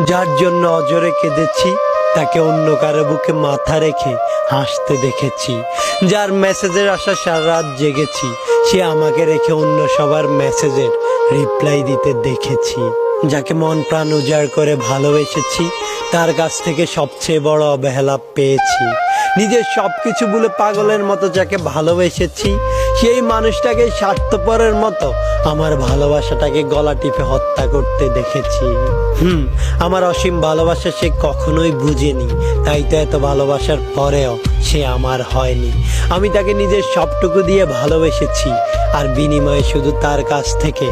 যার জন্য অজরে কেঁদেছি তাকে অন্য কারো বুকে মাথা রেখে হাসতে দেখেছি। যার মেসেজের আশা সারা রাত জেগেছি, সে আমাকে রেখে অন্য সবার মেসেজের রিপ্লাই দিতে দেখেছি। যাকে মন প্রাণ উজাড় করে ভালোবেসেছি, তার কাছ থেকে সবচেয়ে বড় অবহেলা পেয়েছি। নিজের সবকিছু বলে পাগলের মতো যাকে ভালোবেসেছি, সেই মানুষটাকে স্বার্থপরের মতো আমার ভালোবাসাটাকে গলা টিপে হত্যা করতে দেখেছি। আমার অসীম ভালোবাসা সে কখনোই বুঝেনি, তাই তো এত ভালোবাসার পরেও সে আমার হয়নি। আমি তাকে নিজের সবটুকু দিয়ে ভালোবেসেছি, আর বিনিময়ে শুধু তার কাছ থেকে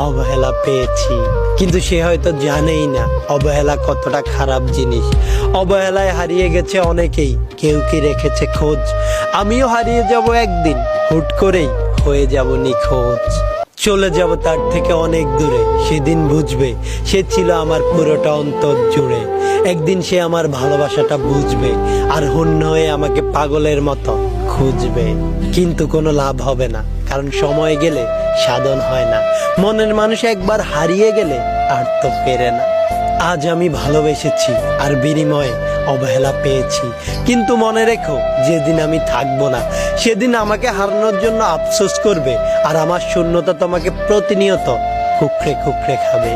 অবহেলা পেয়েছি। কিন্তু সে হয়তো জানেই না অবহেলা কতটা খারাপ জিনিস। অবহেলায় হারিয়ে গেছে অনেকেই, কেউ কি রেখেছে খোঁজ? আমিও হারিয়ে যাব একদিন, হুট করেই হয়ে যাব নিখোঁজ। চলে যাব তার থেকে অনেক দূরে, সেদিন বুঝবে সে ছিল আমার পুরোটা অন্তর জুড়ে। একদিন সে আমার ভালোবাসাটা বুঝবে, আর হন্য হয়ে আমাকে পাগলের মতো খুঁজবে। কিন্তু কোনো লাভ হবে না, কারণ সময় গেলে সাধন হয় না। মনের মানুষ একবার হারিয়ে গেলে আর তো ফেরে না। আজ আমি ভালোবেসেছি আর বিনিময়ে অবহেলা পেয়েছি, কিন্তু মনে রেখো যেদিন আমি থাকবো না, সেদিন আমাকে হারানোর জন্য আফসোস করবে, আর আমার শূন্যতা তোমাকে প্রতিনিয়ত কুকড়ে কুকড়ে খাবে।